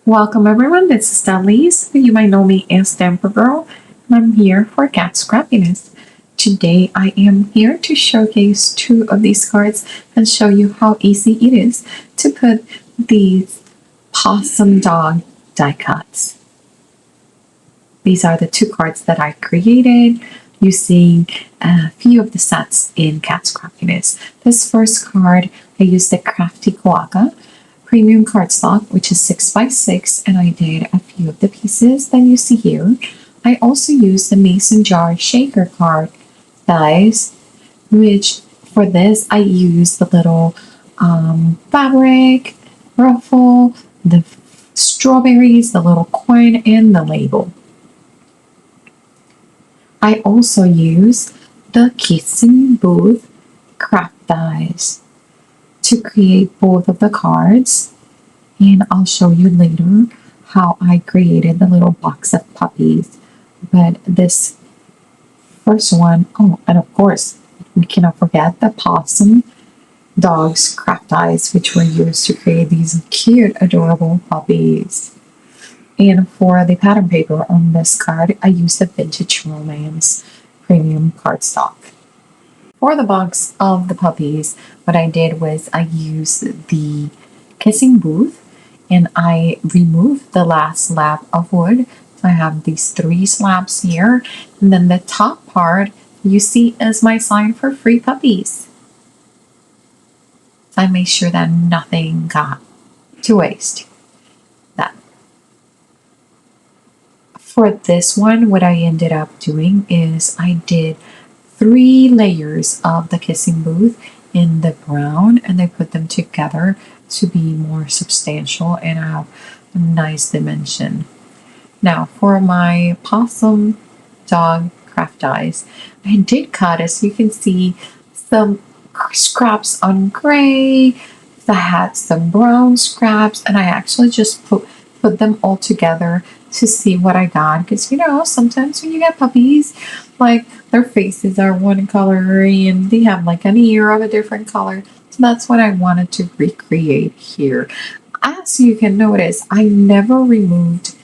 Welcome everyone, this is Dalise. You might know me as Stamper Girl, and I'm here for Cat Scrappiness. Today I am here to showcase two of these cards and show you how easy it is to put these Possum Dog die cuts. These are the two cards that I created using a few of the sets in Cat Scrappiness. This first card, I used the Crafty Koaka premium cardstock, which is 6x6, and I did a few of the pieces that you see here. I also used the Mason Jar Shaker card dies, which for this I used the little fabric, ruffle, the strawberries, the little coin, and the label. I also use the Kissing Booth craft dies to create both of the cards, and I'll show you later how I created the little box of puppies. But this first one, oh, and of course we cannot forget the Possum Dogs craft dies, which were used to create these cute adorable puppies. And for the pattern paper on this card, I used the Vintage Romance premium cardstock. For the box of the puppies, what I did was I used the Kissing Booth and I removed the last slab of wood. So I have these 3 slabs here, and then the top part you see is my sign for free puppies. So I made sure that nothing got to waste. That. For this one, what I ended up doing is I did 3 layers of the Kissing Booth in the brown, and I put them together to be more substantial and have a nice dimension. Now for my Possum Dog craft dies, I did cut, as you can see, some scraps on gray. I had some brown scraps, and I actually just put them all together to see what I got, because sometimes when you get puppies, like their faces are one color and they have like an ear of a different color. So that's what I wanted to recreate here. As you can notice, I never removed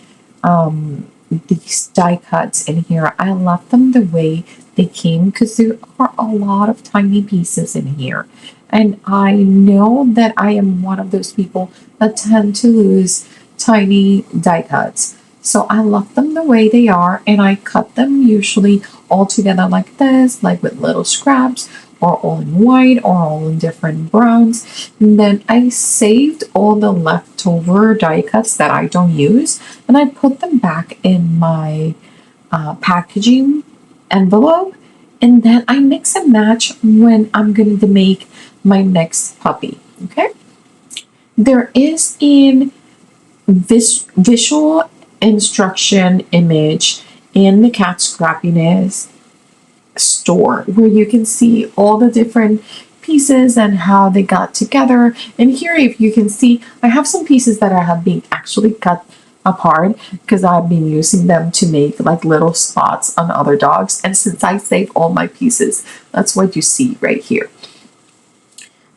these die cuts in here. I left them the way they came because there are a lot of tiny pieces in here. And I know that I am one of those people that tend to lose tiny die cuts. So I left them the way they are, and I cut them usually all together like this, like with little scraps, or all in white, or all in different browns. And then I saved all the leftover die cuts that I don't use, and I put them back in my packaging envelope. And then I mix and match when I'm going to make my next puppy. Okay? There is in this visual instruction image in the Cat Scrappiness store where you can see all the different pieces and how they got together. And here, if you can see, I have some pieces that I have been actually cut apart because I've been using them to make like little spots on other dogs. And since I save all my pieces, that's what you see right here.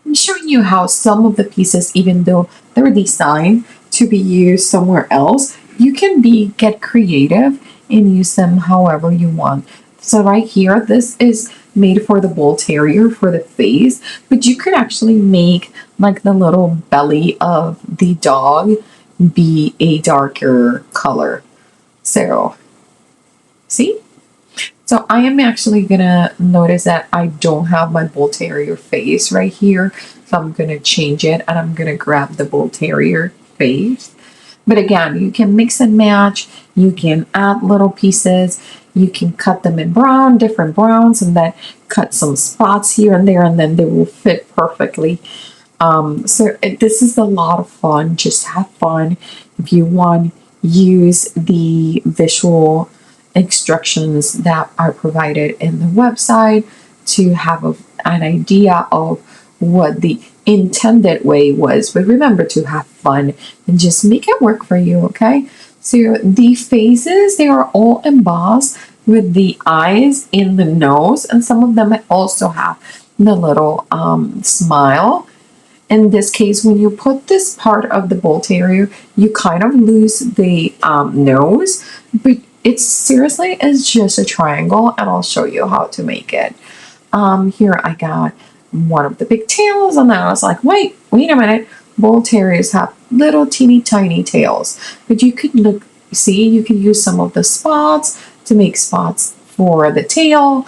I'm showing you how some of the pieces, even though they're designed to be used somewhere else, you can get creative and use them however you want. So right here, this is made for the Bull Terrier for the face, but you could actually make like the little belly of the dog be a darker color. So, see? So I am actually gonna notice that I don't have my Bull Terrier face right here. So I'm gonna change it, and I'm gonna grab the Bull Terrier face. But again, you can mix and match, you can add little pieces, you can cut them in brown, different browns, and then cut some spots here and there, and then they will fit perfectly. This is a lot of fun. Just have fun. If you want, use the visual instructions that are provided in the website to have an idea of what the intended way was. But remember to have fun and just make it work for you, okay? So the faces, they are all embossed with the eyes in the nose, and some of them also have the little smile. In this case, when you put this part of the bull terrier, you kind of lose the nose, but it seriously is just a triangle, and I'll show you how to make it. Here I got one of the big tails, and then I was like, wait a minute. Bull terriers have little teeny tiny tails, but you could you could use some of the spots to make spots for the tail,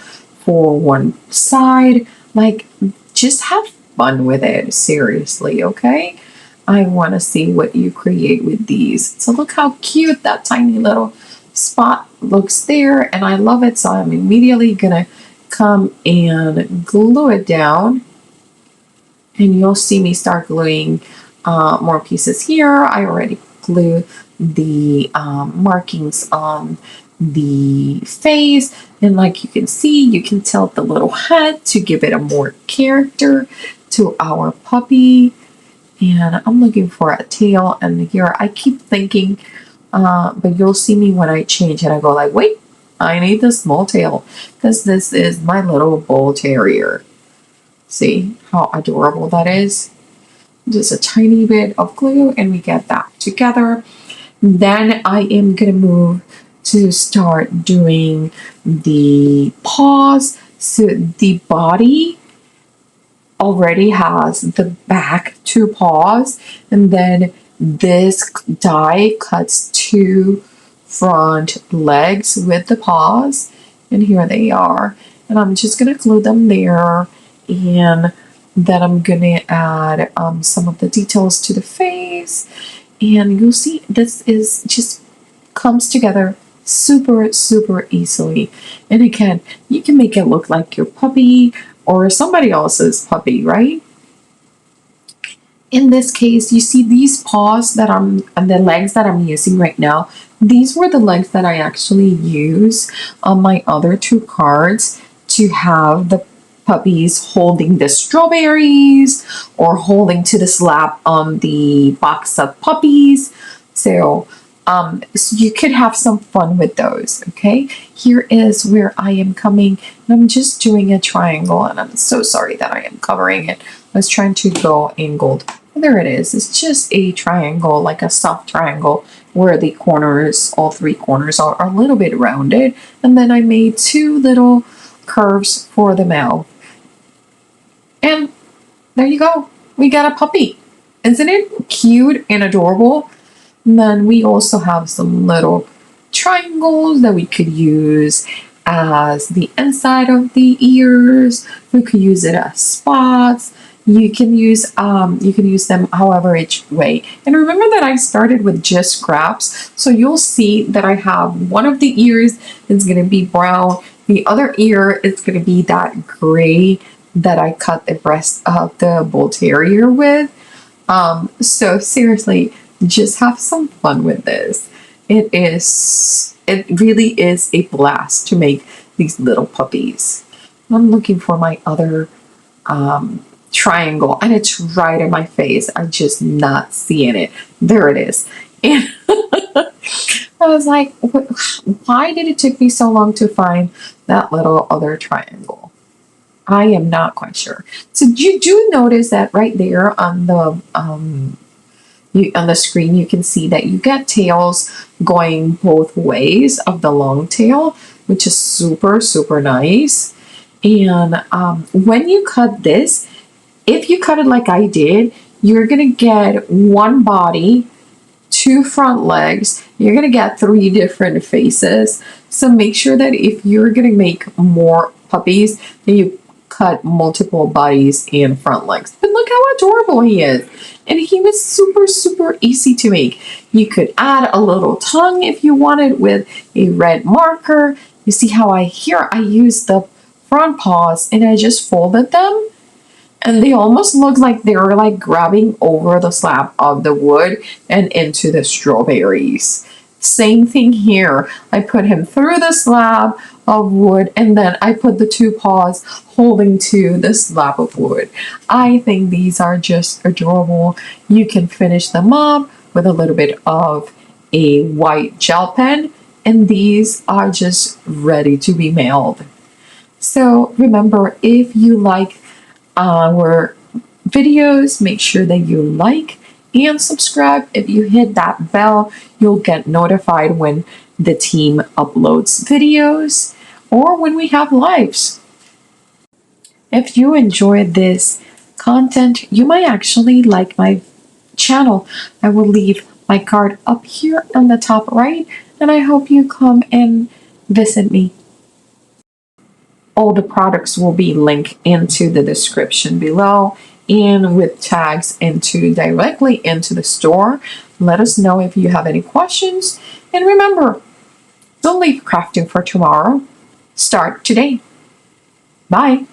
for one side. Like, just have fun with it, seriously, okay? I want to see what you create with these. So look how cute that tiny little spot looks there, and I love it, so I'm immediately gonna come and glue it down, and you'll see me start gluing more pieces here. I already glued the markings on the face, and like you can see, you can tilt the little head to give it a more character to our puppy. And I'm looking for a tail, and here I keep thinking, but you'll see me when I change it, I go like, wait, I need the small tail, because this is my little bull terrier. See how adorable that is? Just a tiny bit of glue, and we get that together. Then I am gonna move to start doing the paws. So the body already has the back two paws, and then this die cuts two front legs with the paws, and here they are. And I'm just gonna glue them there, and then I'm gonna add some of the details to the face, and you'll see this is just comes together super easily. And again, you can make it look like your puppy or somebody else's puppy, right? In this case, you see these paws that and the legs that I'm using right now. These were the legs that I actually used on my other two cards to have the puppies holding the strawberries or holding to the slab on the box of puppies. So you could have some fun with those, okay? Here is where I am coming, and I'm just doing a triangle, and I'm so sorry that I am covering it. I was trying to go angled. There it is. It's just a triangle, like a soft triangle, where the corners, all three corners are a little bit rounded, and then I made two little curves for the mouth. And there you go. We got a puppy. Isn't it cute and adorable? And then we also have some little triangles that we could use as the inside of the ears. We could use it as spots. You can use them however each way. And remember that I started with just scraps, so you'll see that I have one of the ears is going to be brown, the other ear is going to be that gray that I cut the breast of the bull terrier with. So seriously, just have some fun with this. It really is a blast to make these little puppies. I'm looking for my other triangle, and it's right in my face. I'm just not seeing it. There it is. And I was like, why did it take me so long to find that little other triangle? I am not quite sure. So you do notice that right there on the screen, you can see that you get tails going both ways of the long tail, which is super nice. And when you cut this, if you cut it like I did, you're gonna get one body, two front legs, you're gonna get three different faces. So make sure that if you're gonna make more puppies, then you cut multiple bodies and front legs. But look how adorable he is. And he was super easy to make. You could add a little tongue if you wanted with a red marker. You see how I used the front paws and I just folded them. And they almost look like they were like grabbing over the slab of the wood and into the strawberries. Same thing here. I put him through the slab of wood, and then I put the two paws holding to the slab of wood. I think these are just adorable. You can finish them up with a little bit of a white gel pen, and these are just ready to be mailed. So remember, if you like our videos, make sure that you like and subscribe. If you hit that bell, you'll get notified when the team uploads videos or when we have lives. If you enjoyed this content, you might actually like my channel. I will leave my card up here on the top right, and I hope you come and visit me. All the products will be linked into the description below and with tags directly into the store. Let us know if you have any questions. And remember, don't leave crafting for tomorrow. Start today. Bye.